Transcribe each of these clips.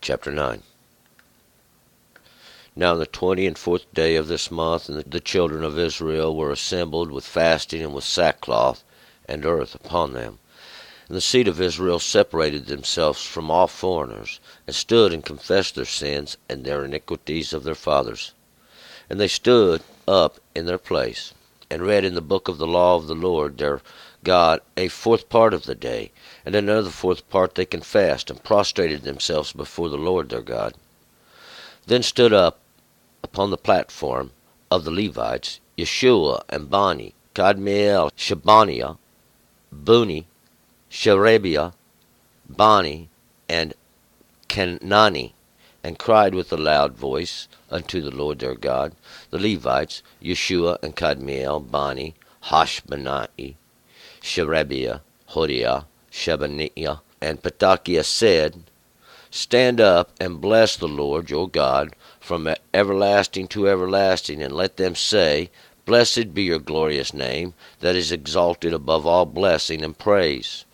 Chapter 9. Now on the 24th day of this month, and the children of Israel were assembled with fasting and with sackcloth and earth upon them. And the seed of Israel separated themselves from all foreigners, and stood and confessed their sins and their iniquities of their fathers. And they stood up in their place, and read in the book of the law of the Lord their God a fourth part of the day, and another fourth part they confessed, and prostrated themselves before the Lord their God. Then stood up upon the platform of the Levites Yeshua and Bani, Kadmiel, Shebaniah, Buni, Sherebiah, Bani, and Kenani, and cried with a loud voice unto the Lord their God. The Levites, Yeshua and Kadmiel, Bani, Hashbani, Sherebiah, Hodiah, Shebaniah, and Petakiah said, Stand up and bless the Lord your God from everlasting to everlasting, and let them say, Blessed be your glorious name, that is exalted above all blessing and praise.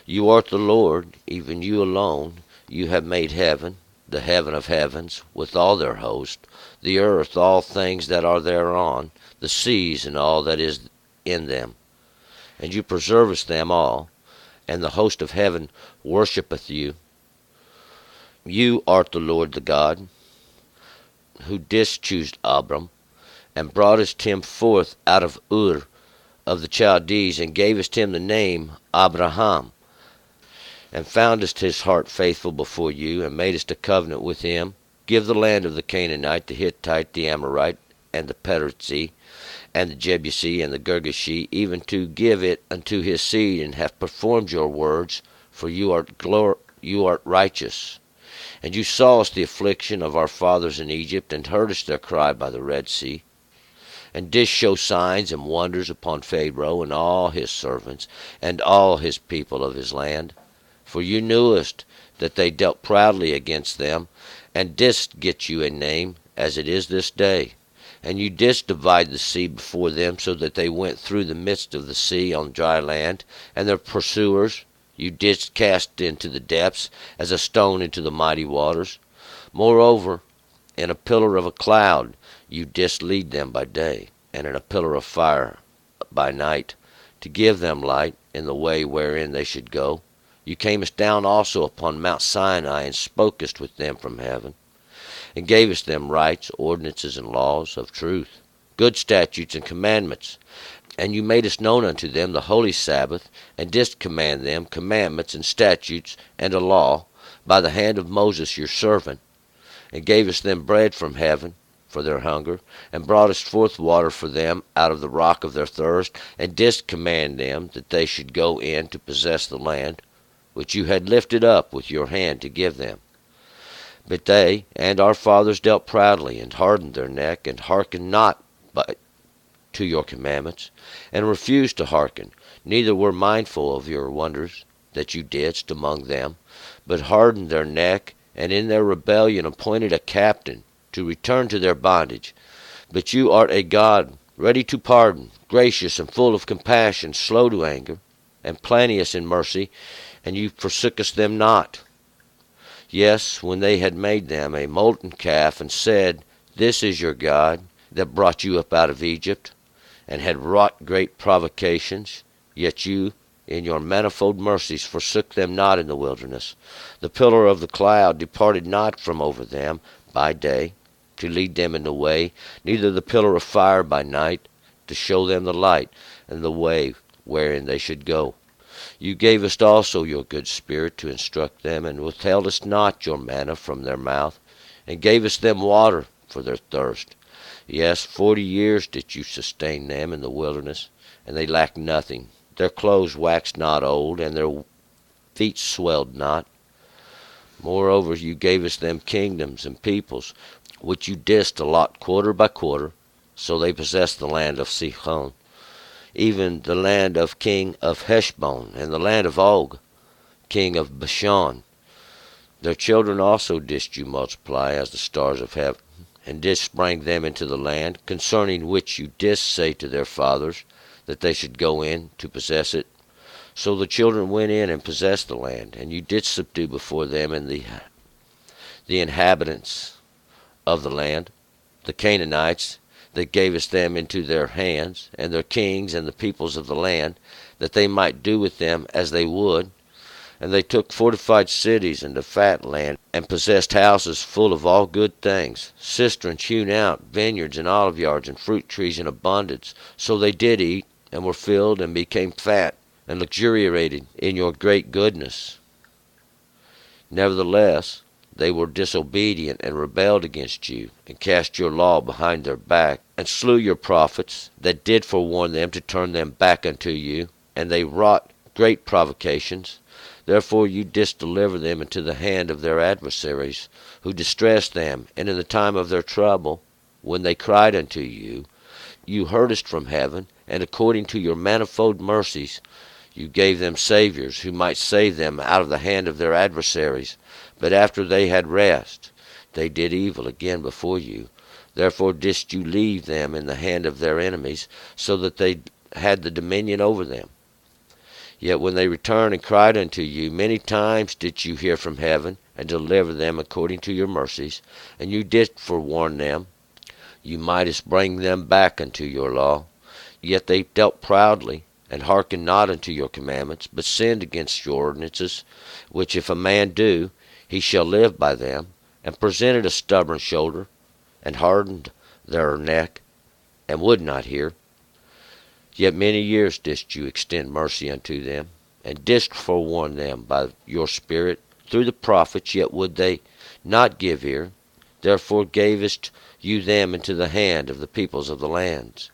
You art the Lord, even you alone. You have made heaven, the heaven of heavens, with all their host, the earth, all things that are thereon, the seas, and all that is in them. And you preservest them all, and the host of heaven worshippeth you. You art the Lord the God, who didst choose Abram, and broughtest him forth out of Ur of the Chaldees, and gavest him the name Abraham, and foundest his heart faithful before you, and madest a covenant with him. Give the land of the Canaanite, the Hittite, the Amorite, and the Perizzite, and the Jebusite, and the Girgashite, even to give it unto his seed, and have performed your words, for you art righteous. And you sawest the affliction of our fathers in Egypt, and heardest their cry by the Red Sea, and didst show signs and wonders upon Pharaoh and all his servants, and all his people of his land. For you knewest that they dealt proudly against them, and didst get you a name, as it is this day. And you didst divide the sea before them, so that they went through the midst of the sea on dry land, and their pursuers you didst cast into the depths, as a stone into the mighty waters. Moreover, in a pillar of a cloud you didst lead them by day, and in a pillar of fire by night, to give them light in the way wherein they should go. You camest down also upon Mount Sinai, and spokest with them from heaven, and gavest them rights, ordinances, and laws of truth, good statutes and commandments. And you madest known unto them the holy Sabbath, and didst command them commandments and statutes and a law by the hand of Moses your servant, and gavest them bread from heaven for their hunger, and broughtest forth water for them out of the rock of their thirst, and didst command them that they should go in to possess the land, which you had lifted up with your hand to give them. But they and our fathers dealt proudly, and hardened their neck, and hearkened not to your commandments, and refused to hearken, neither were mindful of your wonders that you didst among them, but hardened their neck, and in their rebellion appointed a captain to return to their bondage. But you art a God ready to pardon, gracious and full of compassion, slow to anger, and plenteous in mercy, and you forsookest them not. Yes, when they had made them a molten calf, and said, This is your God, that brought you up out of Egypt, and had wrought great provocations, yet you in your manifold mercies forsook them not in the wilderness. The pillar of the cloud departed not from over them by day, to lead them in the way, neither the pillar of fire by night, to show them the light, and the way wherein they should go. You gavest also your good Spirit to instruct them, and withheldest not your manna from their mouth, and gavest them water for their thirst. Yes, 40 years did you sustain them in the wilderness, and they lacked nothing. Their clothes waxed not old, and their feet swelled not. Moreover, you gavest them kingdoms and peoples, which you didst allot quarter by quarter. So they possessed the land of Sihon, even the land of king of Heshbon, and the land of Og, king of Bashan. Their children also didst you multiply as the stars of heaven, and didst bring them into the land, concerning which you didst say to their fathers, that they should go in to possess it. So the children went in and possessed the land, and you didst subdue before them in the inhabitants of the land, the Canaanites, that gavest them into their hands, and their kings and the peoples of the land, that they might do with them as they would. And they took fortified cities and a fat land, and possessed houses full of all good things, cisterns hewn out, vineyards and olive yards, and fruit trees in abundance. So they did eat, and were filled, and became fat, and luxuriated in your great goodness. Nevertheless, they were disobedient, and rebelled against you, and cast your law behind their back, and slew your prophets, that did forewarn them to turn them back unto you, and they wrought great provocations. Therefore you didst deliver them into the hand of their adversaries, who distressed them, and in the time of their trouble, when they cried unto you, you heardest from heaven, and according to your manifold mercies, you gave them saviors, who might save them out of the hand of their adversaries. But after they had rest, they did evil again before you. Therefore didst you leave them in the hand of their enemies, so that they had the dominion over them. Yet when they returned and cried unto you, many times did you hear from heaven, and deliver them according to your mercies, and you did forewarn them, you mightest bring them back unto your law. Yet they dealt proudly, and hearkened not unto your commandments, but sinned against your ordinances, which if a man do, he shall live by them, and presented a stubborn shoulder, and hardened their neck, and would not hear. Yet many years didst you extend mercy unto them, and didst forewarn them by your Spirit through the prophets, yet would they not give ear. Therefore gavest you them into the hand of the peoples of the lands.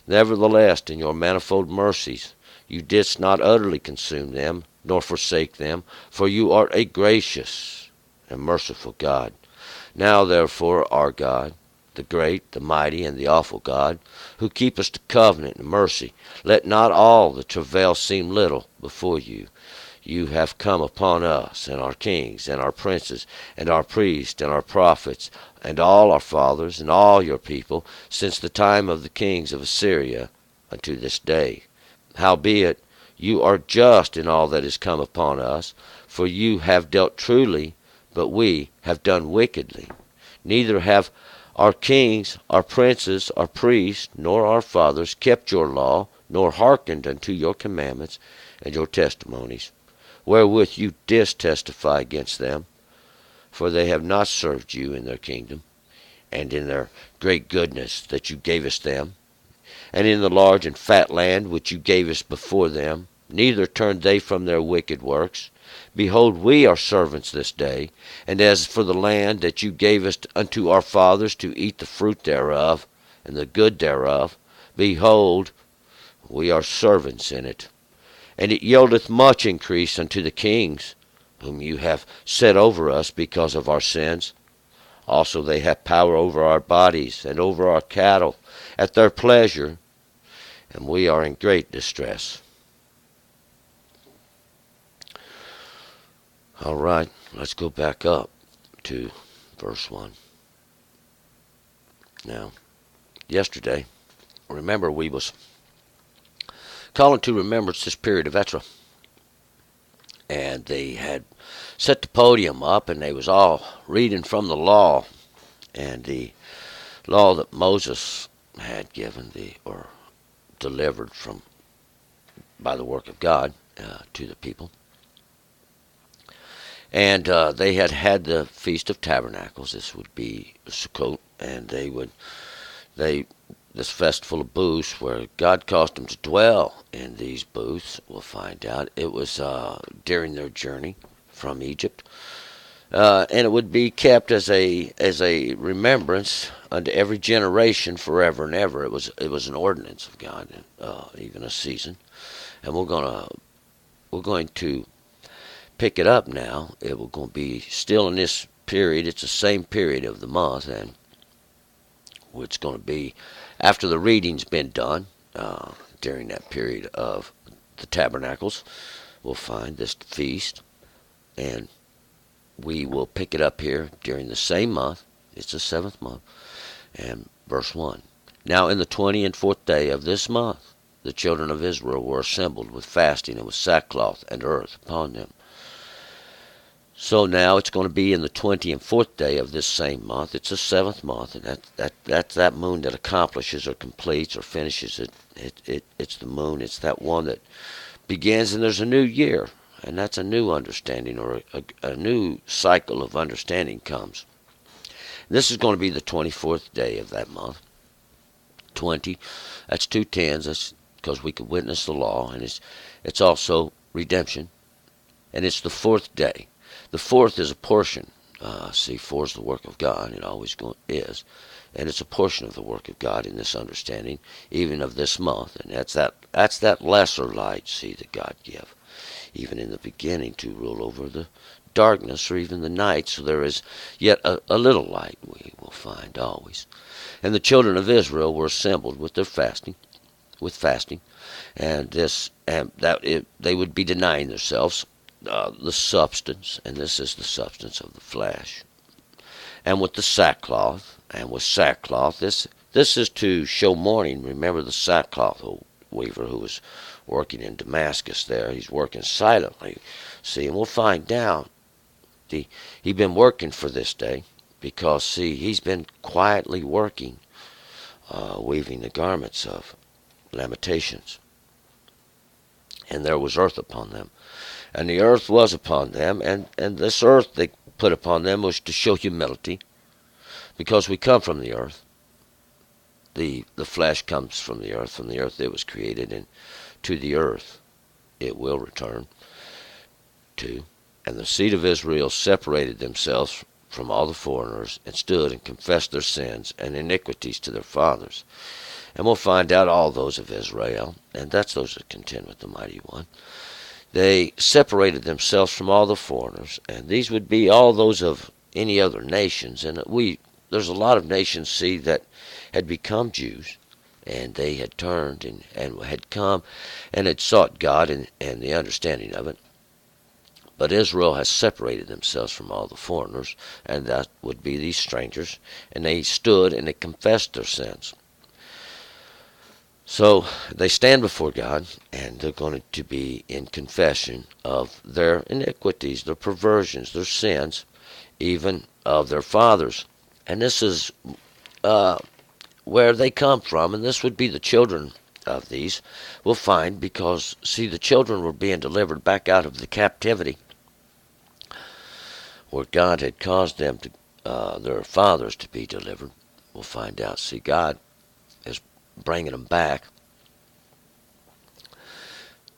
Nevertheless, in your manifold mercies, you didst not utterly consume them, nor forsake them, for you art a gracious and merciful God. Now therefore, our God, the great, the mighty, and the awful God, who keepest the covenant and mercy, let not all the travail seem little before you. You have come upon us, and our kings, and our princes, and our priests, and our prophets, and all our fathers, and all your people, since the time of the kings of Assyria unto this day. Howbeit, you are just in all that is come upon us, for you have dealt truly, but we have done wickedly. Neither have our kings, our princes, our priests, nor our fathers kept your law, nor hearkened unto your commandments and your testimonies, wherewith you didst testify against them. For they have not served you in their kingdom, and in their great goodness that you gavest them, and in the large and fat land which you gavest before them. Neither turned they from their wicked works. Behold, we are servants this day, and as for the land that you gavest unto our fathers to eat the fruit thereof, and the good thereof, behold, we are servants in it. And it yieldeth much increase unto the kings, whom you have set over us because of our sins. Also they have power over our bodies, and over our cattle, at their pleasure, and we are in great distress. All right, let's go back up to verse 1. Now, yesterday, remember we was calling to remembrance this period of Ezra. And they had set the podium up, and they was all reading from the law, and the law that Moses had given, or delivered from by the work of God to the people. And they had had the Feast of Tabernacles. This would be Sukkot, and this festival of booths, where God caused them to dwell in these booths. We'll find out. It was during their journey from Egypt, and it would be kept as a remembrance unto every generation forever and ever. It was an ordinance of God, even a season. And we're going to pick it up now. It will going to be still in this period. It's the same period of the month, and it's going to be after the reading's been done, during that period of the tabernacles. We'll find this feast, and we will pick it up here during the same month. It's the 7th month, and verse 1. Now in the 24th day of this month, the children of Israel were assembled with fasting and with sackcloth and earth upon them. So now it's going to be in the 24th day of this same month. It's the seventh month, and that's that moon that accomplishes or completes or finishes it. It's the moon. It's that one that begins, and there's a new year, and that's a new understanding, or a new cycle of understanding comes. This is going to be the 24th day of that month. 20, that's two tens. That's because we could witness the law, and it's also redemption, and it's the fourth day. The fourth is a portion. See, four is the work of God. It always is. And it's a portion of the work of God in this understanding, even of this month. And that's that lesser light, see, that God give, even in the beginning, to rule over the darkness or even the night. So there is yet a little light, we will find always. And the children of Israel were assembled with fasting, and they would be denying themselves the substance, and this is the substance of the flesh, and with the sackcloth, this is to show mourning. Remember the sackcloth weaver who was working in Damascus there. He's working silently, see, and we'll find out he's been working for this day, because, see, he's been quietly working, weaving the garments of lamentations. And there was earth upon them. And the earth was upon them, and this earth they put upon them was to show humility, because we come from the earth. The flesh comes from the earth it was created, and to the earth it will return to. And the seed of Israel separated themselves from all the foreigners, and stood and confessed their sins and iniquities to their fathers. And we'll find out all those of Israel, and that's those that contend with the Mighty One. They separated themselves from all the foreigners, and these would be all those of any other nations. And there's a lot of nations, see, that had become Jews, and they had turned and had come and had sought God and the understanding of it. But Israel has separated themselves from all the foreigners, and that would be these strangers, and they stood and they confessed their sins. So they stand before God, and they're going to be in confession of their iniquities, their perversions, their sins, even of their fathers. And this is where they come from, and this would be the children of these, we'll find, because, see, the children were being delivered back out of the captivity where God had caused them their fathers to be delivered. We'll find out, see, God is bringing them back.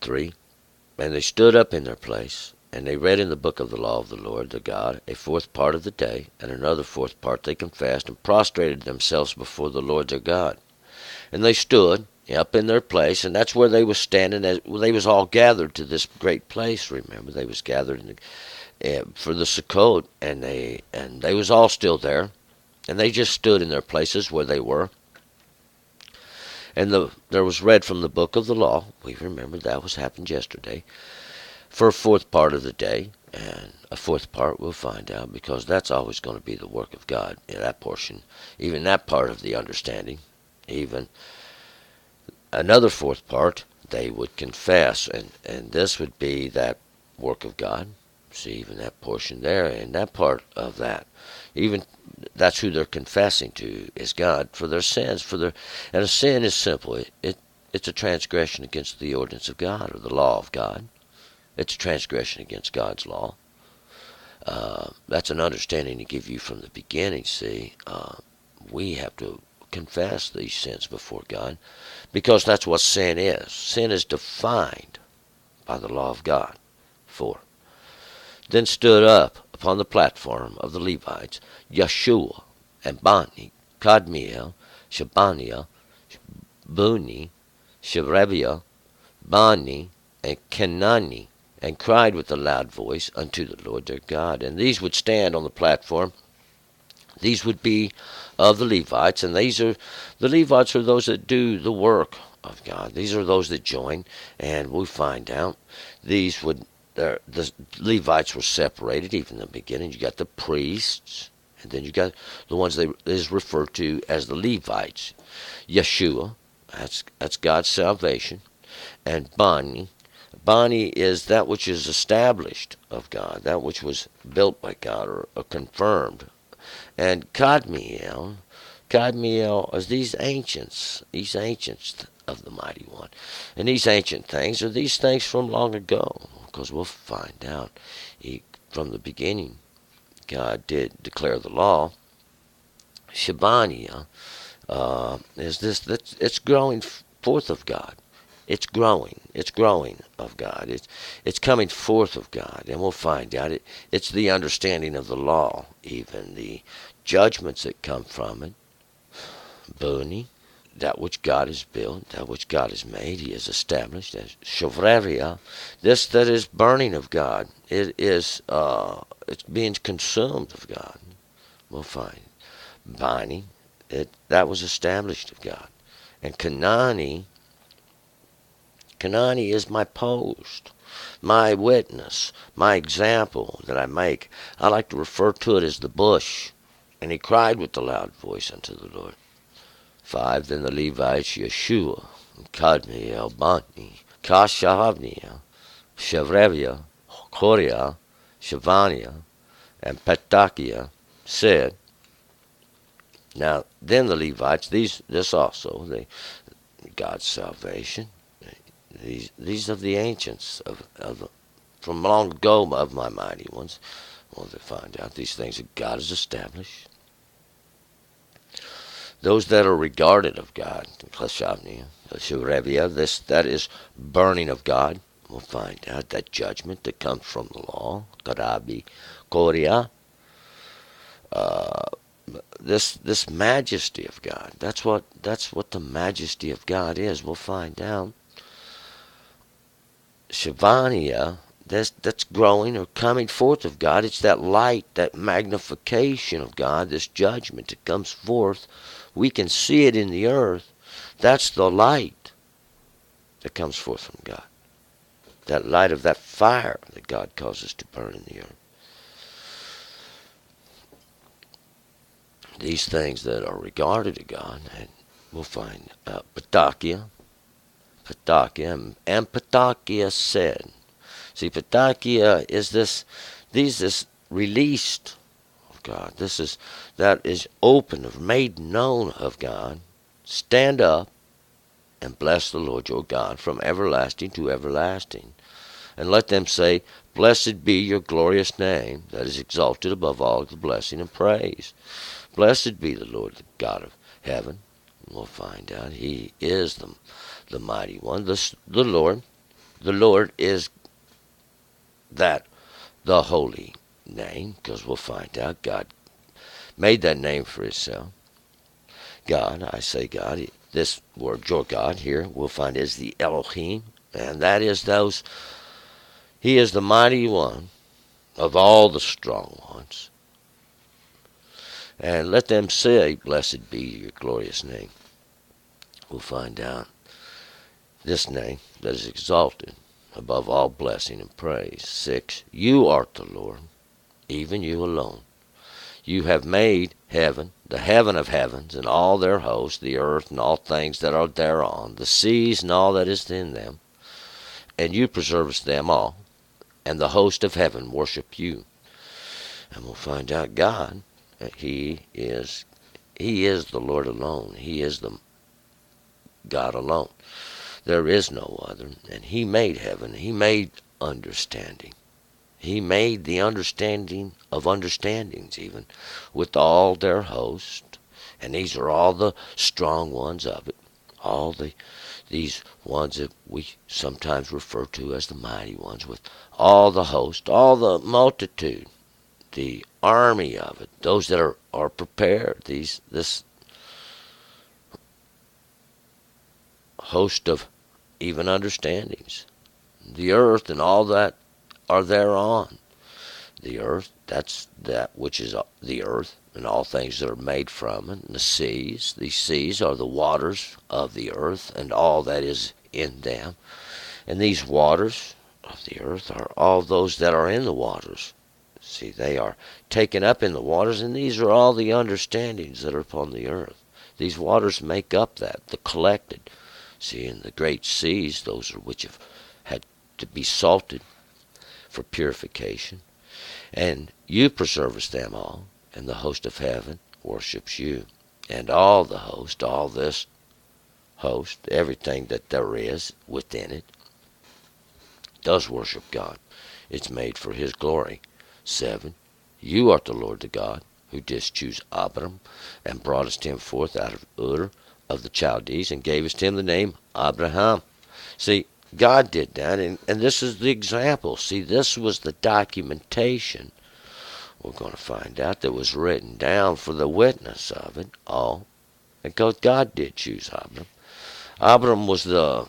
3. And they stood up in their place, and they read in the book of the law of the Lord their God a fourth part of the day, and another fourth part they confessed, and prostrated themselves before the Lord their God. And they stood up in their place, and that's where they was standing. They was all gathered to this great place. Remember, they was gathered for the Sukkot, and they was all still there, and they just stood in their places where they were. And there was read from the book of the law. We remember that was happened yesterday, for a fourth part of the day, and a fourth part we'll find out, because that's always going to be the work of God in that portion, even that part of the understanding. Even another fourth part they would confess, and this would be that work of God. See, even that portion there, and that part of that, even that's who they're confessing to, is God, for their sins. And a sin is simple. It's a transgression against the ordinance of God, or the law of God. It's a transgression against God's law. That's an understanding to give you from the beginning. See, we have to confess these sins before God, because that's what sin is. Sin is defined by the law of God. 4. Then stood up upon the platform of the Levites Yeshua and Bani, Kadmiel, Shabaniah, Buni, Sherebiah, Bani, and Kenani, and cried with a loud voice unto the Lord their God. And these would stand on the platform. These would be of the Levites, and the Levites are those that do the work of God. These are those that join, and we find out the Levites were separated even in the beginning. You got the priests, and then you got the ones that is referred to as the Levites. Yeshua, that's God's salvation, and Bani, Bani is that which is established of God, that which was built by God or confirmed. And Kadmiel is these ancients of the Mighty One. And these ancient things are these things from long ago, because we'll find out from the beginning God did declare the law. Shabania is this, it's growing forth of God. It's growing of God. It's coming forth of God, and we'll find out it's the understanding of the law, even the judgments that come from it. Boni, that which God has built, that which God has made, He has established. As Shovreria, this that is burning of God, it's being consumed of God. We'll find Bani, that was established of God, and Kanani is my post, my witness, my example that I make. I like to refer to it as the bush. And he cried with a loud voice unto the Lord. 5. Then the Levites, Yeshua, Kadmiel, Bani, Kashahavniel, Shevreviah, Koriah, Shavaniah, and Petakiah said, now then the Levites, this also, God's salvation, these are the ancients from long ago of my mighty ones. Well, they find out these things that God has established. Those that are regarded of God, Klashavnia, this that is burning of God. We'll find out that judgment that comes from the law, Karabi, Korea, this majesty of God. That's what the majesty of God is. We'll find out. Shavania, that's growing or coming forth of God. It's that light, that magnification of God, this judgment that comes forth. We can see it in the earth. That's the light that comes forth from God. That light of that fire that God causes to burn in the earth. These things that are regarded of God, and we'll find Patakia, and Patakia said. See, Patakia is this released of God. That is open, made known of God. Stand up and bless the Lord your God from everlasting to everlasting. And let them say, blessed be your glorious name that is exalted above all the blessing and praise. Blessed be the Lord, the God of heaven. We'll find out He is the mighty one. The Lord is that, the holy name, because we'll find out God made that name for Himself. God, I say God, this word, your God, here, we'll find is the Elohim, and that is He is the mighty one of all the strong ones. And let them say, blessed be your glorious name. We'll find out this name that is exalted above all blessing and praise. 6. You art the Lord, even you alone. You have made heaven, the heaven of heavens, and all their hosts, the earth and all things that are thereon, the seas and all that is in them. And you preservest them all, and the host of heaven worship you. And we'll find out God, He is the Lord alone. He is the God alone. There is no other. And He made heaven. He made understanding. He made the understanding of understandings, even with all their host. And these are all the strong ones of it. All these ones that we sometimes refer to as the mighty ones, with all the host, all the multitude, the army of it, those that are prepared, this host of even understandings. The earth and all that are thereon. The earth, that's that which is the earth, and all things that are made from it. And the seas, these seas are the waters of the earth, and all that is in them. And these waters of the earth are all those that are in the waters. See, they are taken up in the waters, and these are all the understandings that are upon the earth. These waters make up that, the collected. See, in the great seas, those are which have had to be salted for purification. And you preservest them all, and the host of heaven worships you. And all the host, all this host, everything that there is within it, does worship God. It's made for his glory. 7. You art the Lord the God, who didst choose Abram, and broughtest him forth out of Ur of the Chaldees, and gavest him the name Abraham. See, God did that, and this is the example. See, this was the documentation, we're going to find out, that was written down for the witness of it all, because God did choose Abram. Abram was the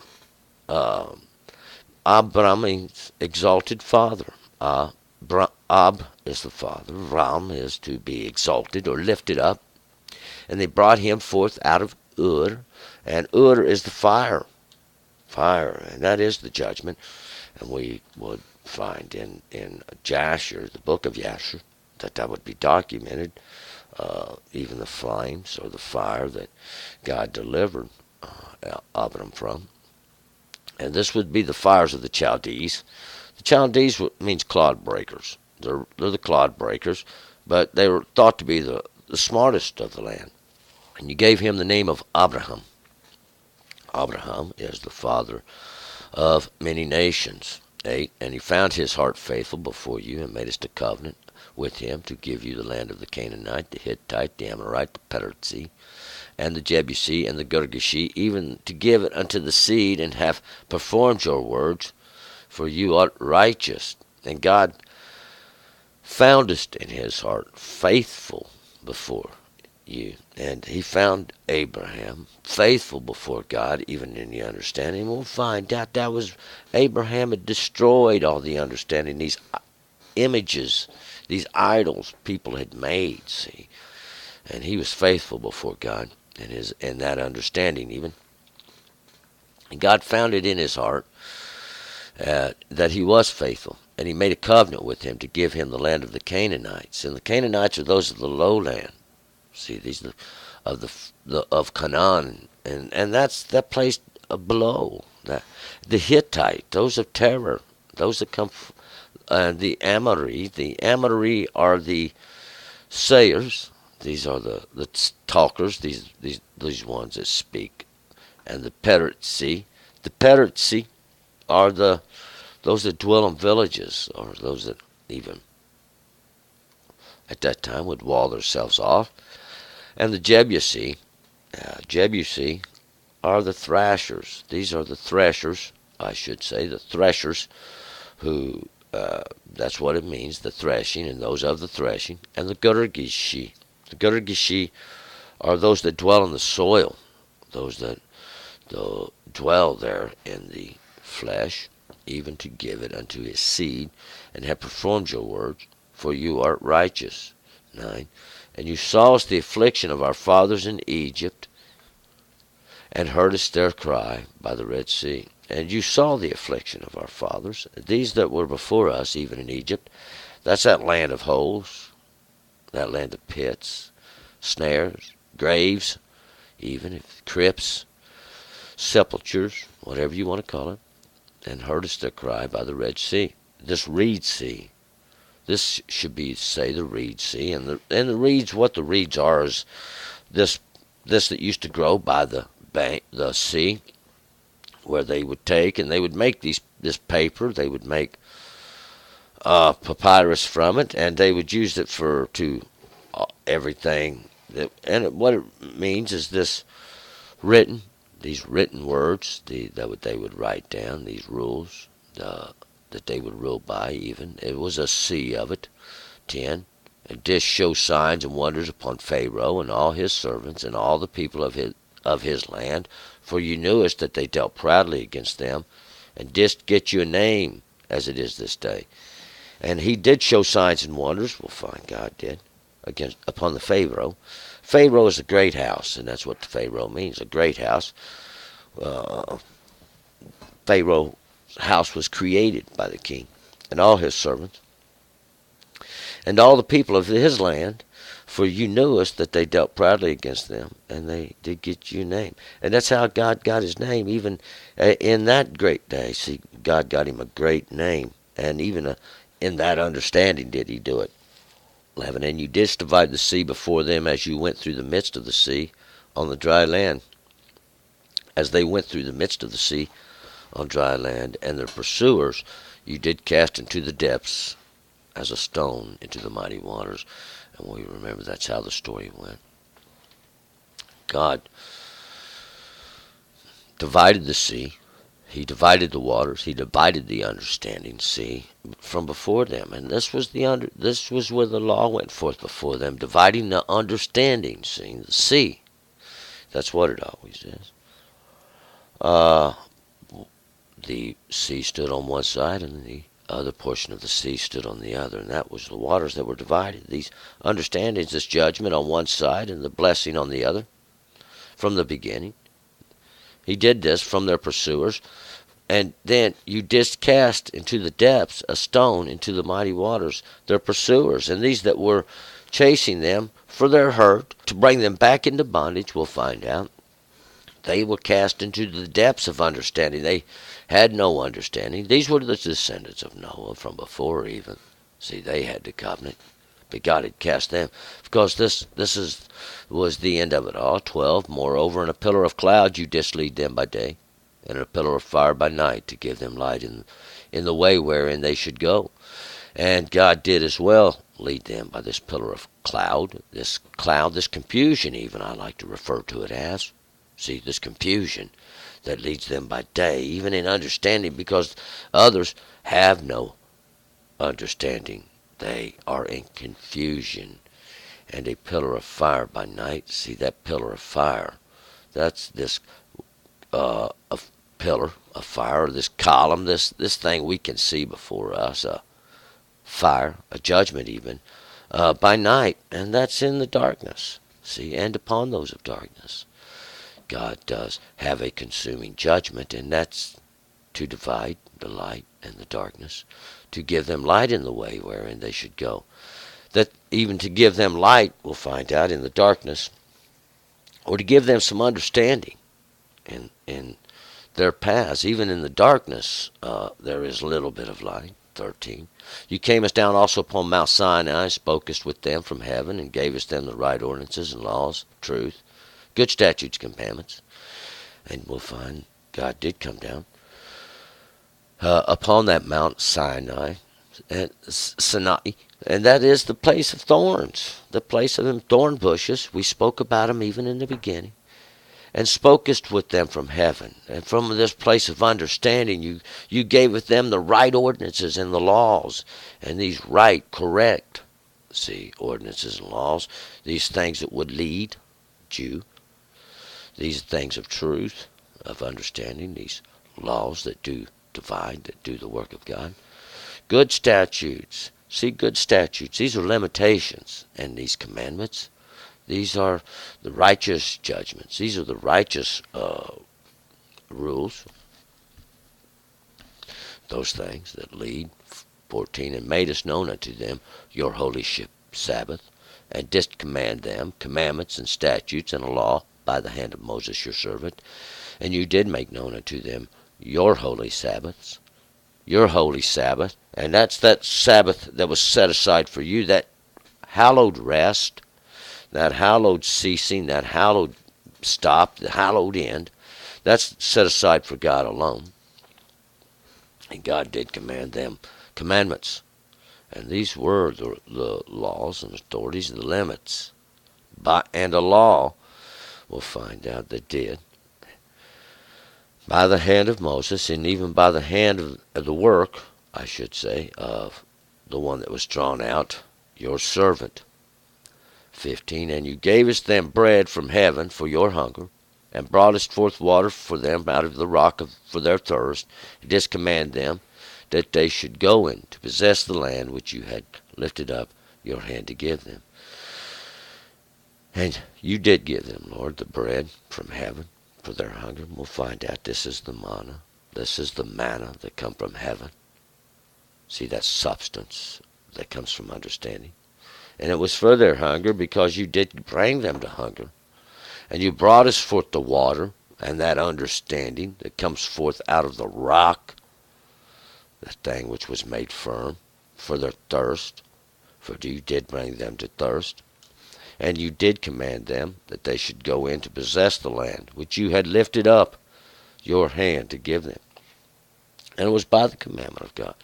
Abram means exalted father. Ab is the father. Ram is to be exalted or lifted up. And they brought him forth out of Ur. And Ur is the fire. Fire. And that is the judgment. And we would find in Jasher, the book of Jasher, that would be documented. Even the flames or the fire that God delivered Abram from. And this would be the fires of the Chaldees. The Chaldees means clod breakers. They're the clod breakers, but they were thought to be the smartest of the land. And you gave him the name of Abraham. Abraham is the father of many nations. 8. And he found his heart faithful before you, and madest a covenant with him to give you the land of the Canaanite, the Hittite, the Amorite, the Perizzite, and the Jebusite, and the Girgashi, even to give it unto the seed, and have performed your words, for you are righteous. And God foundest in his heart faithful before you. And he found Abraham faithful before God, even in the understanding. We'll find out that was Abraham had destroyed all the understanding, these images, these idols people had made, see. And he was faithful before God in that understanding even. And God found it in his heart that he was faithful. And he made a covenant with him to give him the land of the Canaanites. And the Canaanites are those of the lowland. See, these are of Canaan. And that's that place below. The Hittite, those of terror, those that come the Amorite. The Amorite are the sayers. These are the talkers, these ones that speak. And the Perizzite. The Perizzite are those that dwell in villages, or those that even at that time would wall themselves off. And the Jebusite are the thrashers. These are the threshers, I should say, the threshers who, that's what it means, the threshing, and those of the threshing. And the Girgashi. The Girgashi are those that dwell in the soil, those that dwell there in the flesh, even to give it unto his seed, and have performed your words, for you are righteous. 9. And you sawest the affliction of our fathers in Egypt, and heardest their cry by the Red Sea. And you saw the affliction of our fathers, these that were before us, even in Egypt. That's that land of holes, that land of pits, snares, graves, even if crypts, sepulchres, whatever you want to call it. And heardest their cry by the Red Sea. This reed sea. This should be, say, the reed sea. And the reeds, what the reeds are is this that used to grow by the bank, the sea, where they would take and they would make this paper. They would make papyrus from it, and they would use it to everything. What it means is this these written words that they would write down, these rules that they would rule by even. It was a sea of it. 10. And didst show signs and wonders upon Pharaoh and all his servants and all the people of his land, for you knewest that they dealt proudly against them, and didst get you a name, as it is this day. And he did show signs and wonders, we'll find God did, upon the Pharaoh. Pharaoh is a great house, and that's what the Pharaoh means, a great house. Pharaoh's house was created by the king and all his servants and all the people of his land, for you knewest that they dealt proudly against them, and they did get you a name. And that's how God got his name, even in that great day. See, God got him a great name, and even in that understanding did he do it. 11. And you didst divide the sea before them as you went through the midst of the sea on the dry land, as they went through the midst of the sea on dry land, and their pursuers you did cast into the depths as a stone into the mighty waters. And we remember that's how the story went. God divided the sea. He divided the waters. He divided the understanding sea from before them, and this was where the law went forth before them, dividing the understanding sea. That's what it always is. The sea stood on one side, and the other portion of the sea stood on the other, and that was the waters that were divided. These understandings, this judgment on one side and the blessing on the other, from the beginning. He did this from their pursuers. And then you didst cast into the depths a stone into the mighty waters, their pursuers, and these that were chasing them for their hurt, to bring them back into bondage, we'll find out. They were cast into the depths of understanding. They had no understanding. These were the descendants of Noah from before even. See, they had the covenant, but God had cast them. Because this was the end of it all. 12. Moreover, in a pillar of cloud you didst lead them by day, and in a pillar of fire by night, to give them light in the way wherein they should go. And God did as well lead them by this pillar of cloud, this confusion even, I like to refer to it as. See, this confusion that leads them by day, even in understanding, because others have no understanding. They are in confusion. And a pillar of fire by night. See, that pillar of fire, that's this a pillar of fire, this column, this thing we can see before us, a fire, a judgment even, by night, and that's in the darkness. See, and upon those of darkness, God does have a consuming judgment, and that's to divide the light and the darkness, to give them light in the way wherein they should go. That even to give them light, we'll find out, in the darkness, or to give them some understanding in their paths. Even in the darkness, there is a little bit of light. 13. You camest down also upon Mount Sinai, spokest with them from heaven, and gavest them the right ordinances and laws, truth, good statutes, commandments. And we'll find God did come down upon that Mount Sinai, and that is the place of thorns, the place of them thorn bushes. We spoke about them even in the beginning. And spokest with them from heaven, and from this place of understanding you gave with them the right ordinances and the laws, and these right, correct, ordinances and laws, these things that would lead you, these things of truth, of understanding, these laws that do divide, that do the work of God. Good statutes. See, good statutes. These are limitations. And these commandments, these are the righteous judgments. These are the righteous rules. Those things that lead. 14. And made us known unto them your holy Sabbath, and didst command them commandments and statutes and a law by the hand of Moses your servant. And you did make known unto them your holy Sabbaths. Your holy Sabbath. And that's that Sabbath that was set aside for you, that hallowed rest, that hallowed ceasing, that hallowed stop, the hallowed end. That's set aside for God alone. And God did command them commandments. And these were the laws and authorities, the limits. And a law, we'll find out, that did. By the hand of Moses, and even by the hand of the work, I should say, of the one that was drawn out, your servant. 15. And you gavest them bread from heaven for your hunger, and broughtest forth water for them out of the rock for their thirst, and didst command them that they should go in to possess the land which you had lifted up your hand to give them. And you did give them, Lord, the bread from heaven for their hunger. We'll find out this is the manna. This is the manna that come from heaven. See, that substance that comes from understanding. And it was for their hunger, because you did bring them to hunger. And you brought us forth the water, and that understanding that comes forth out of the rock. that thing which was made firm, for their thirst, for you did bring them to thirst. And you did command them that they should go in to possess the land, which you had lifted up your hand to give them. And it was by the commandment of God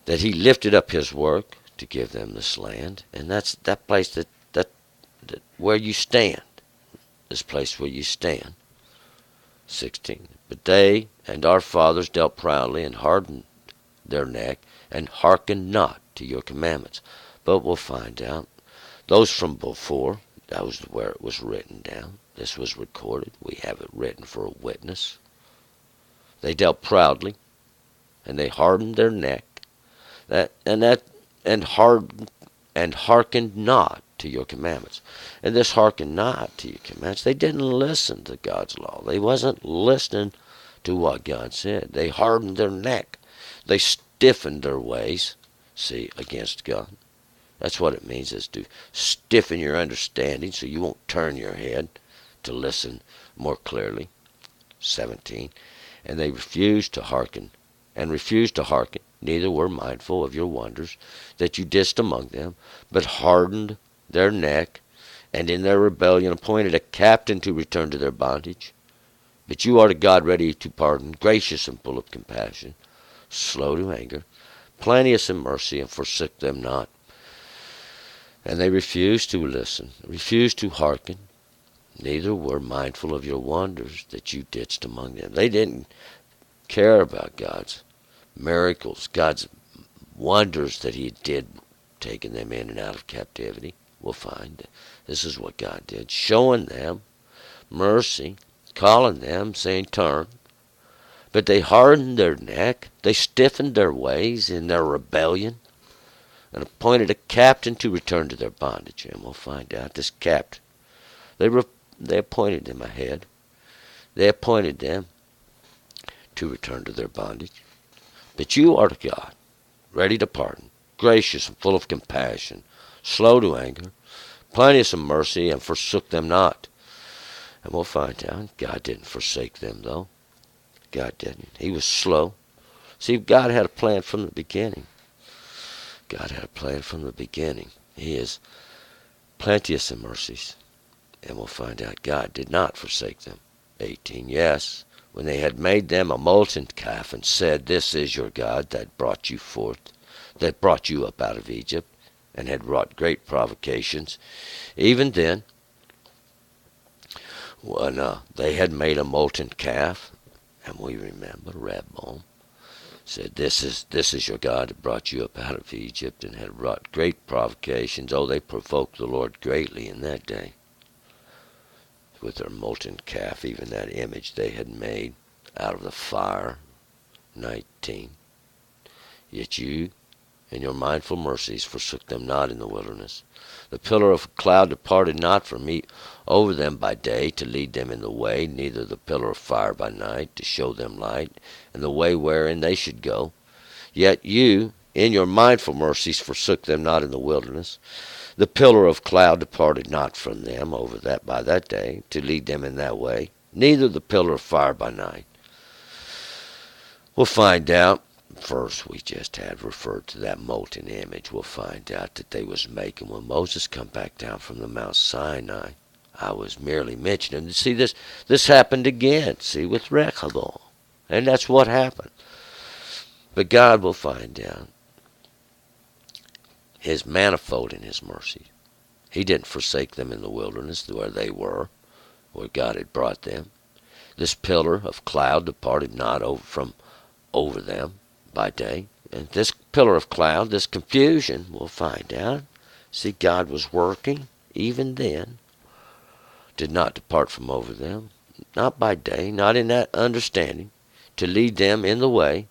that he lifted up his work to give them this land. And that's that place that where you stand, this place where you stand. 16. But they and our fathers dealt proudly and hardened their neck and hearkened not to your commandments. But we'll find out. Those from before, that was where it was written down. This was recorded. We have it written for a witness. They dealt proudly, and they hardened their neck, and hearkened not to your commandments. And this hearkened not to your commandments, they didn't listen to God's law. They wasn't listening to what God said. They hardened their neck. They stiffened their ways, see, against God. That's what it means, is to stiffen your understanding so you won't turn your head to listen more clearly. 17. And they refused to hearken, neither were mindful of your wonders that you didst among them, but hardened their neck, and in their rebellion appointed a captain to return to their bondage. But you are to God ready to pardon, gracious and full of compassion, slow to anger, plenteous in mercy, and forsook them not. And they refused to listen, refused to hearken, neither were mindful of your wonders that you didst among them. They didn't care about God's miracles, God's wonders that he did, taking them in and out of captivity. We'll find that this is what God did, showing them mercy, calling them, saying, turn. But they hardened their neck, they stiffened their ways in their rebellion, and appointed a captain to return to their bondage. And we'll find out this captain, they appointed them a head. They appointed them to return to their bondage. But you are to God, ready to pardon, gracious and full of compassion, slow to anger, plenteous of mercy, and forsook them not. And we'll find out God didn't forsake them, though. God didn't. He was slow. See, God had a plan from the beginning. God had a plan from the beginning. He is plenteous in mercies. And we'll find out God did not forsake them. 18. Yes, when they had made them a molten calf and said, this is your God that brought you forth, that brought you up out of Egypt, and had wrought great provocations. Even then, when they had made a molten calf, and we remember Rehoboam said, this is your God that brought you up out of Egypt, and had wrought great provocations. Oh, they provoked the Lord greatly in that day with their molten calf, even that image they had made out of the fire. 19. Yet you, in your mindful mercies, forsook them not in the wilderness. The pillar of cloud departed not from me over them by day to lead them in the way, neither the pillar of fire by night to show them light, and the way wherein they should go. Yet you, in your mindful mercies, forsook them not in the wilderness. The pillar of cloud departed not from them over that by that day to lead them in that way, neither the pillar of fire by night. We'll find out. First, we just had referred to that molten image. We'll find out that they was making when Moses come back down from the Mount Sinai. I was merely mentioning. See, this happened again, see, with Rehoboam. And that's what happened. But God will find out his manifold in his mercy. He didn't forsake them in the wilderness where they were, where God had brought them. This pillar of cloud departed not from over them by day. And this pillar of cloud, this confusion, we'll find out. See, God was working even then. Did not depart from over them, not by day, not in that understanding, to lead them in the way,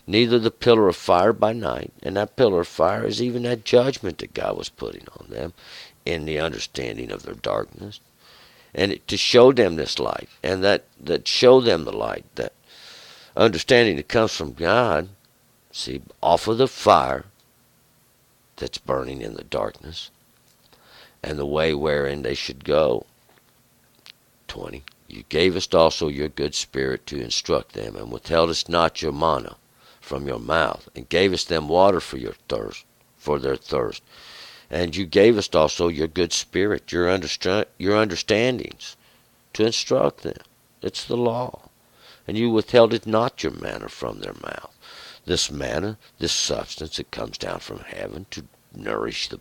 neither the pillar of fire by night. And that pillar of fire is even that judgment that God was putting on them in the understanding of their darkness. And to show them this light, and that show them the light, that understanding that comes from God, see, off of the fire that's burning in the darkness, and the way wherein they should go. 20. You gavest also your good spirit to instruct them, and withheldest not your manna, from your mouth, and gavest them water for their thirst. And you gavest also your good spirit, your understandings, to instruct them. It's the law. And you withheld it not your manna from their mouth. This manna, this substance that comes down from heaven to nourish the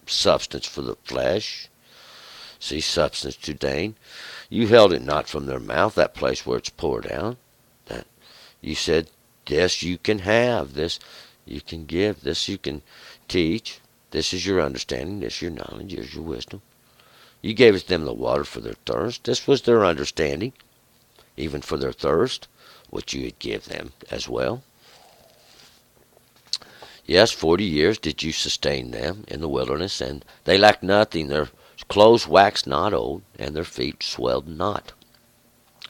substance for the flesh. See, substance to Dane. You held it not from their mouth, that place where it's poured out. That you said, this you can have, this you can give, this you can teach. This is your understanding, this is your knowledge, this is your wisdom. You gave them the water for their thirst. This was their understanding, even for their thirst, which you would give them as well. Yes, 40 years did you sustain them in the wilderness, and they lacked nothing. Their clothes waxed not old, and their feet swelled not.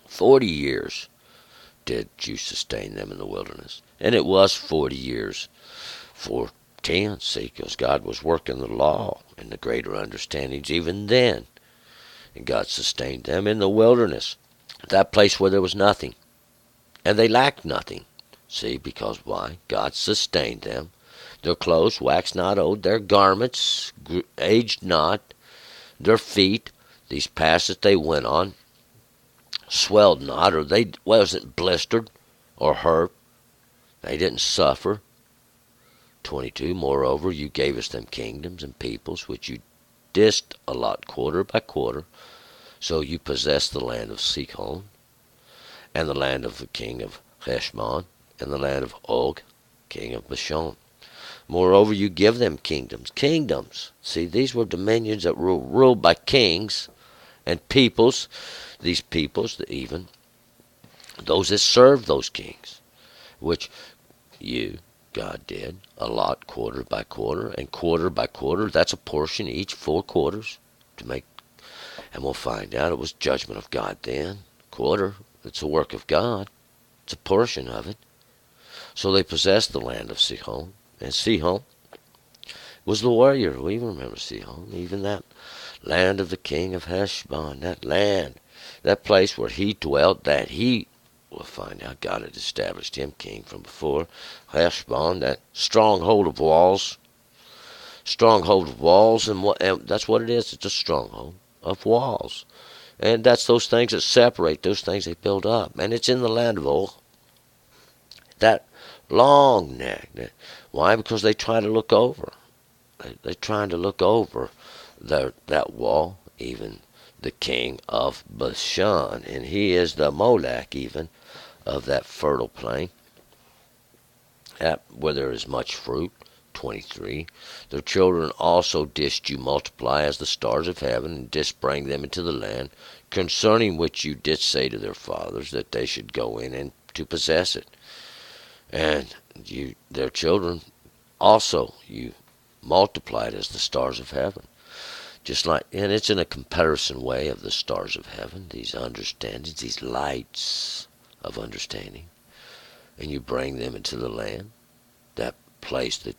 40 years did you sustain them in the wilderness. And it was 40 years for 10, see, because God was working the law and the greater understandings even then. And God sustained them in the wilderness, that place where there was nothing. And they lacked nothing. See, because why? God sustained them. Their clothes waxed not old, their garments aged not, their feet, these paths that they went on, swelled not, or they wasn't blistered or hurt. They didn't suffer. 22, moreover, you gavest them kingdoms and peoples, which you didst allot quarter by quarter. So you possessed the land of Sihon, and the land of the king of Heshbon, and the land of Og, king of Bashan. Moreover, you give them kingdoms. Kingdoms. See, these were dominions that were ruled by kings and peoples. These peoples, even those that served those kings, which you, God, did allot quarter by quarter, and quarter by quarter. That's a portion each, 4 quarters to make. And we'll find out it was judgment of God then. Quarter, it's a work of God. It's a portion of it. So they possessed the land of Sihon. And Sihon was the warrior. We remember Sihon. Even that land of the king of Heshbon. That land. That place where he dwelt. That he, we'll find out, God had established him king from before. Heshbon, that stronghold of walls. Stronghold of walls. And that's what it is. It's a stronghold of walls. And that's those things that separate. Those things they build up. And it's in the land of Og. That long neck. Why? Because they try to look over. They're trying to look over that wall, even the king of Bashan. And he is the Molech, even, of that fertile plain, where there is much fruit. 23. Their children also didst you multiply as the stars of heaven, and didst bring them into the land, concerning which you didst say to their fathers that they should go in and to possess it. And their children also you multiplied as the stars of heaven. Just like, and it's in a comparison way of the stars of heaven, these understandings, these lights of understanding. And you bring them into the land, that place that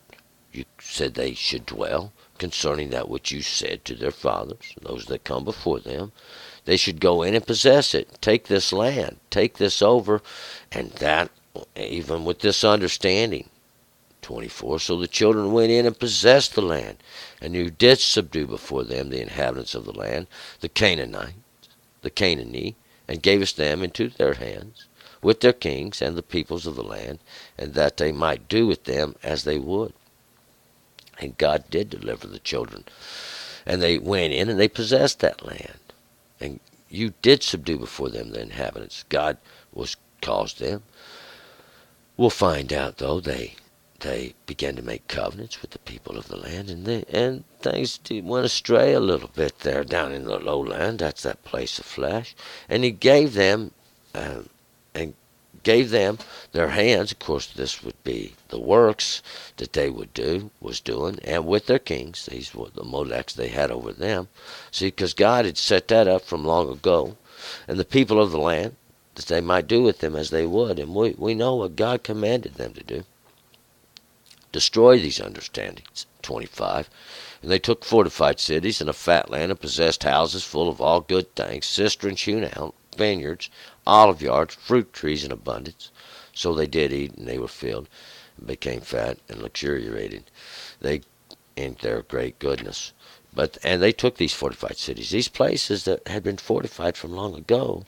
you said they should dwell, concerning that which you said to their fathers, those that come before them. They should go in and possess it. Take this land. Take this over. And that, even with this understanding. 24. So the children went in and possessed the land. And you did subdue before them the inhabitants of the land, the Canaanites, the Canaanite, and gavest them into their hands, with their kings and the peoples of the land, and that they might do with them as they would. And God did deliver the children. And they went in and they possessed that land. And you did subdue before them the inhabitants. God was caused them. We'll find out, though, they began to make covenants with the people of the land, and things went astray a little bit there down in the lowland. That's that place of flesh. And he gave them their hands. Of course, this would be the works that they was doing, and with their kings. These were the Molechs they had over them. See, because God had set that up from long ago, and the people of the land, that they might do with them as they would. And we know what God commanded them to do. Destroy these understandings. 25. And they took fortified cities and a fat land, and possessed houses full of all good things, cisterns hewn out, vineyards, olive yards, fruit trees in abundance. So they did eat, and they were filled, and became fat, and luxuriated. They in their great goodness. And they took these fortified cities, these places that had been fortified from long ago.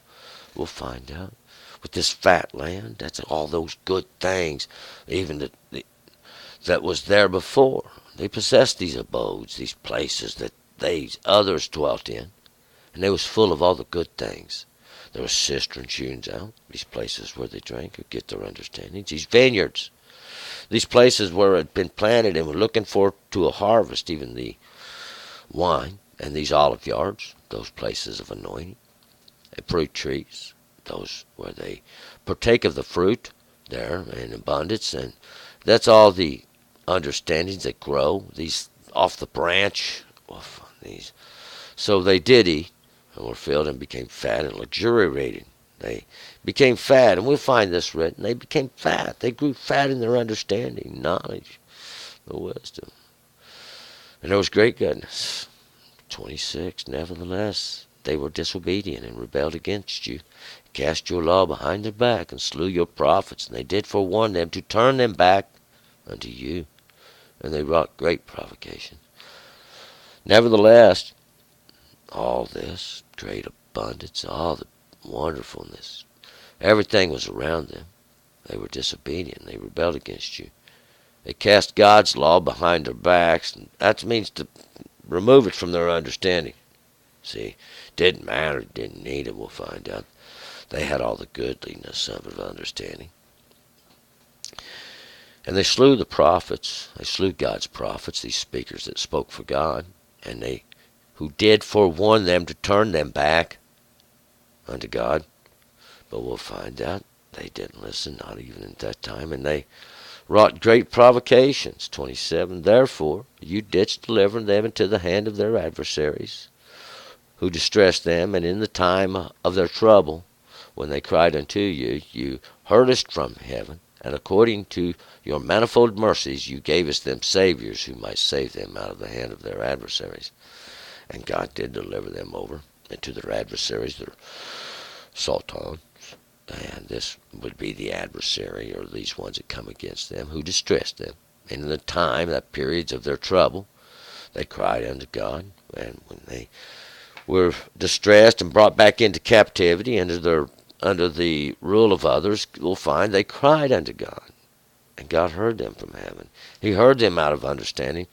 We'll find out. With this fat land, that's all those good things, even that was there before. They possessed these abodes, these places that these others dwelt in, and they was full of all the good things. There were cisterns hewn out, these places where they drank or get their understanding. These vineyards, these places where it had been planted and were looking for to a harvest, even the wine, and these olive yards, those places of anointing, and fruit trees, those where they partake of the fruit there in abundance, and that's all the understandings that grow, these off the branch, these. So they did eat, and were filled, and became fat, and luxuriated. They became fat, and we'll find this written. They became fat. They grew fat in their understanding, knowledge, the wisdom. And there was great goodness. 26, nevertheless, they were disobedient and rebelled against you, cast your law behind their back, and slew your prophets. And they did forewarn them to turn them back unto you, and they wrought great provocation. Nevertheless, all this great abundance, all the wonderfulness, everything was around them. They were disobedient. They rebelled against you. They cast God's law behind their backs, and that means to remove it from their understanding. See, didn't matter, didn't need it, we'll find out. They had all the goodliness of understanding. And they slew the prophets. They slew God's prophets, these speakers that spoke for God, and they who did forewarn them to turn them back unto God. But we'll find out they didn't listen, not even at that time, and they wrought great provocations. 27, therefore you didst deliver them into the hand of their adversaries, who distressed them, and in the time of their trouble, when they cried unto you, you heardest from heaven, and according to your manifold mercies you gavest them saviors who might save them out of the hand of their adversaries. And God did deliver them over into their adversaries, their sultans. And this would be the adversary, or these ones that come against them, who distressed them. And in the time, that periods of their trouble, they cried unto God. And when they were distressed and brought back into captivity under the rule of others, we'll find they cried unto God. And God heard them from heaven. He heard them out of understanding,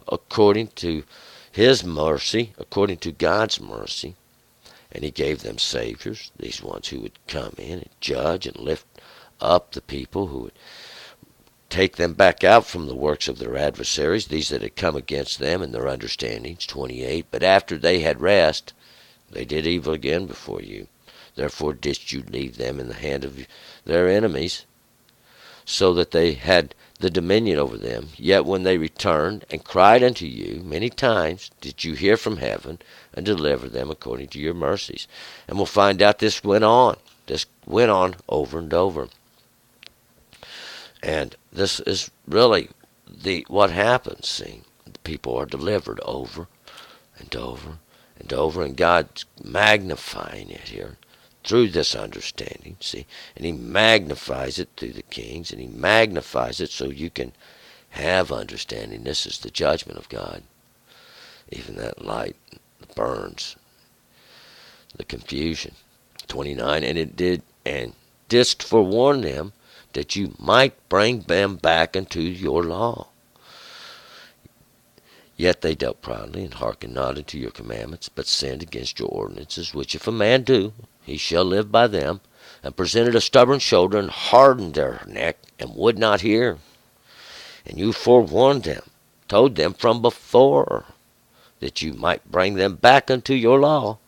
according to His mercy, according to God's mercy. And He gave them saviors, these ones who would come in and judge and lift up the people, who would take them back out from the works of their adversaries, these that had come against them in their understandings. 28, but after they had rest, they did evil again before you. Therefore didst you leave them in the hand of their enemies, so that they had the dominion over them. Yet when they returned and cried unto you many times, did you hear from heaven, and deliver them according to your mercies. And we'll find out this went on. This went on over and over. And this is really what happens. See, the people are delivered over and over and over, and God's magnifying it here through this understanding. See, and He magnifies it through the kings, and He magnifies it so you can have understanding. This is the judgment of God. Even that light burns, the confusion. 29, and didst forewarn them that you might bring them back unto your law. Yet they dealt proudly, and hearkened not unto your commandments, but sinned against your ordinances, which if a man do, he shall live by them, and presented a stubborn shoulder, and hardened their neck, and would not hear. And you forewarned them, told them from before, that you might bring them back unto your law.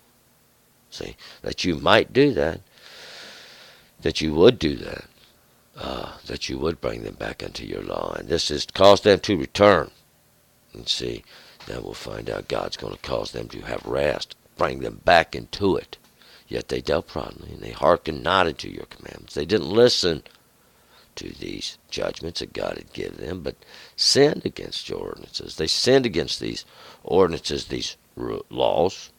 See, that you might do that, that you would do that, that you would bring them back unto your law. And this is cause them to return. And see, then we'll find out God's going to cause them to have rest, bring them back into it. Yet they dealt proudly, and they hearkened not unto your commandments. They didn't listen to these judgments that God had given them, but sinned against your ordinances. They sinned against these ordinances, these laws,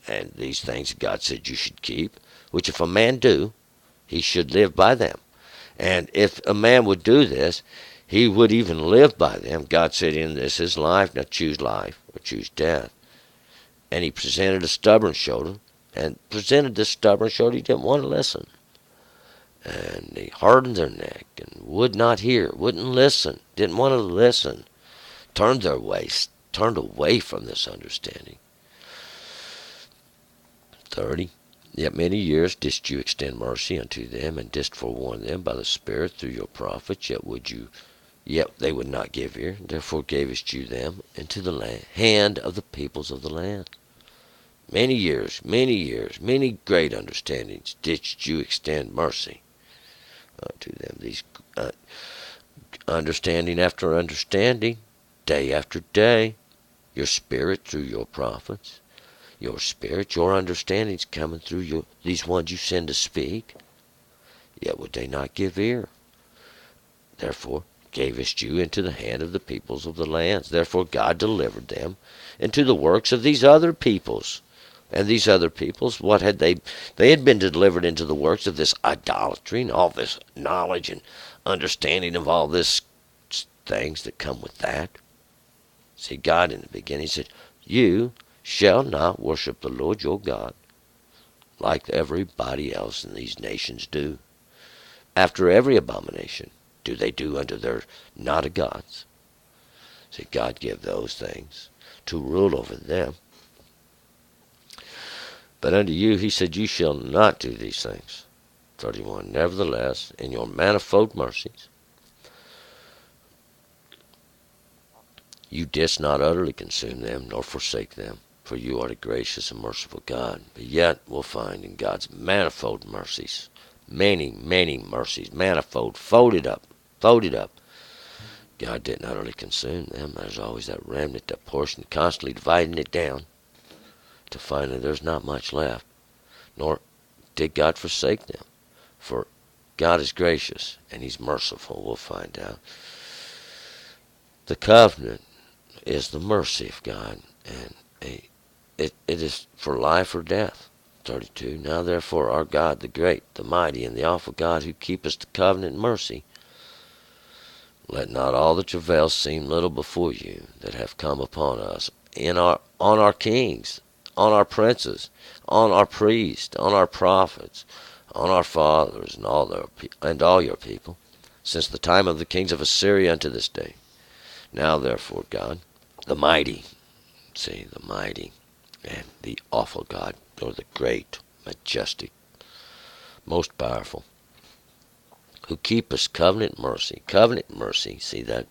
and these things God said you should keep, which if a man do, he should live by them. And if a man would do this, he would even live by them. God said, in this is life, now choose life or choose death. And he presented a stubborn shoulder, and presented this stubborn shoulder. He didn't want to listen. And they hardened their neck and would not hear, wouldn't listen, didn't want to listen, turned their ways, turned away from this understanding. 30. Yet many years didst you extend mercy unto them, and didst forewarn them by the Spirit through your prophets, yet they would not give ear. Therefore gavest you them into the hand of the peoples of the land. Many years, many great understandings didst you extend mercy unto them. These understanding after understanding, day after day, your Spirit through your prophets. Your Spirit, your understanding's coming through these ones you send to speak. Yet would they not give ear. Therefore gavest you into the hand of the peoples of the lands. Therefore God delivered them into the works of these other peoples. And these other peoples, what had they? They had been delivered into the works of this idolatry and all this knowledge and understanding of all this things that come with that. See, God in the beginning said, you shall not worship the Lord your God like everybody else in these nations do. After every abomination do they do unto their not a gods. See, God gave those things to rule over them. But unto you he said, you shall not do these things. 31. Nevertheless, in your manifold mercies, you didst not utterly consume them, nor forsake them. For you are a gracious and merciful God. But yet we'll find in God's manifold mercies, many mercies, manifold, folded up. God didn't utterly consume them. There's always that remnant, that portion, constantly dividing it down to find that there's not much left. Nor did God forsake them. For God is gracious and he's merciful, we'll find out. The covenant is the mercy of God, and it is for life or death. 32. Now therefore our God, the great, the mighty, and the awful God, who keepeth the covenant and mercy, let not all the travails seem little before you that have come upon us, on our kings, on our princes, on our priests, on our prophets, on our fathers, and all your people, since the time of the kings of Assyria unto this day. Now therefore God, the mighty, see, the mighty, and the awful God, or the great, majestic, most powerful, who keepeth covenant mercy. Covenant mercy, see, that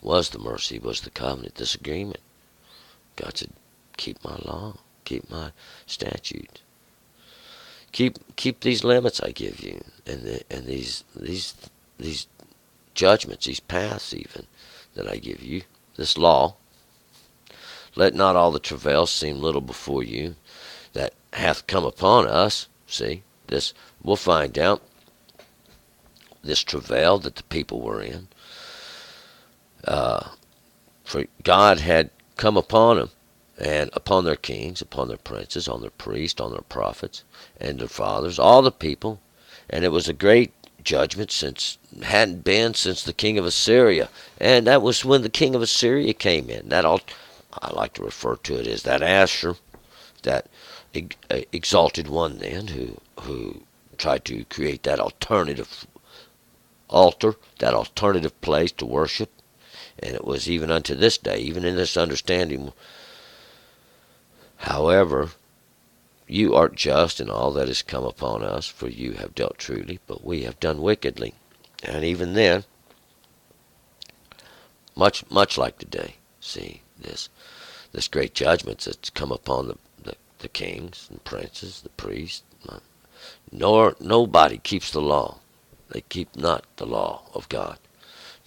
was the mercy, was the covenant, this agreement. God said, keep my law, keep my statutes. Keep these limits I give you, and these judgments, these paths even, that I give you, this law. Let not all the travails seem little before you that hath come upon us. See, this, we'll find out, this travail that the people were in. For God had come upon them, and upon their kings, upon their princes, on their priests, on their prophets, and their fathers, all the people. And it was a great judgment hadn't been since the king of Assyria. And that was when the king of Assyria came in. That I like to refer to it as that Asher, that exalted one then, who tried to create that alternative altar, that alternative place to worship. And it was even unto this day, even in this understanding. However, you art just in all that is come upon us, for you have dealt truly, but we have done wickedly. And even then, much like today, see, this great judgment that's come upon the kings and princes, the priests. Nobody keeps the law. They keep not the law of God.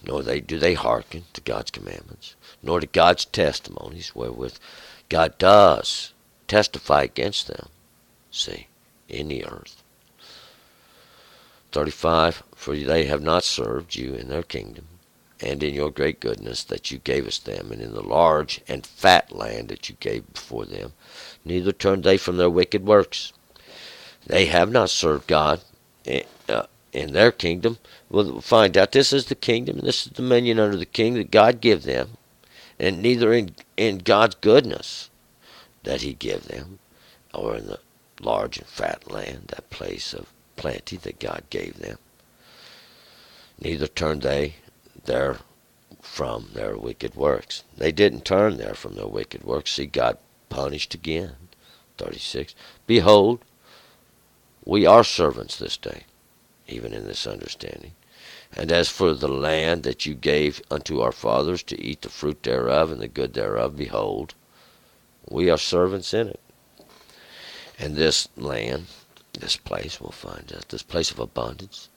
Nor do they hearken to God's commandments, nor to God's testimonies, wherewith God does testify against them, see, in the earth. 35, for they have not served you in their kingdom, and in your great goodness that you gavest them, and in the large and fat land that you gave before them, neither turned they from their wicked works. They have not served God in their kingdom. We'll find out this is the kingdom, this is the dominion under the king that God give them, and neither in God's goodness that he give them, or in the large and fat land, that place of plenty that God gave them. Neither turned they there from their wicked works. They didn't turn there from their wicked works. See, God punished again. 36. Behold, we are servants this day, even in this understanding. And as for the land that you gave unto our fathers to eat the fruit thereof and the good thereof, behold, we are servants in it. And this land, this place, we'll find out, this place of abundance,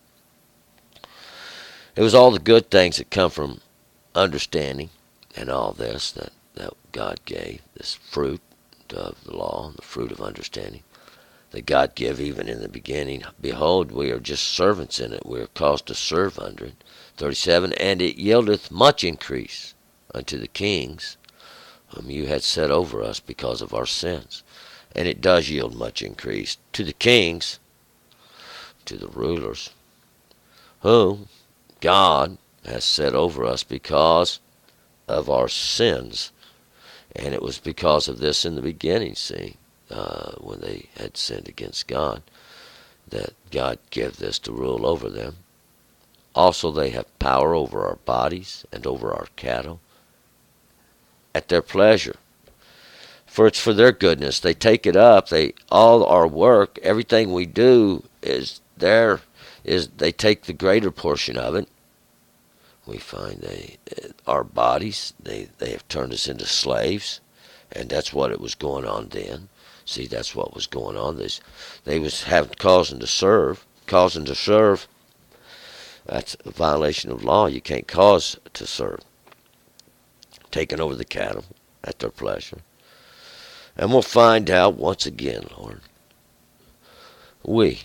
it was all the good things that come from understanding and all this that God gave, this fruit of the law, the fruit of understanding that God give even in the beginning. Behold, we are just servants in it. We are caused to serve under it. 37. And it yieldeth much increase unto the kings whom you had set over us because of our sins. And it does yield much increase to the kings, to the rulers, whom God has set over us because of our sins. And it was because of this in the beginning, see, when they had sinned against God, that God gave this to rule over them. Also they have power over our bodies and over our cattle at their pleasure. For it's for their goodness. They take it up. All our work, everything we do they take the greater portion of it. We find our bodies, they have turned us into slaves, and that's what it was going on then. See, that's what was going on. They was having causing to serve. That's a violation of law. You can't cause to serve. Taking over the cattle at their pleasure. And we'll find out once again, Lord, we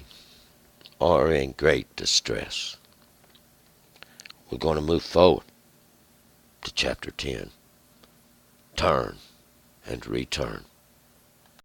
are in great distress. We're going to move forward to chapter 10. Turn and return.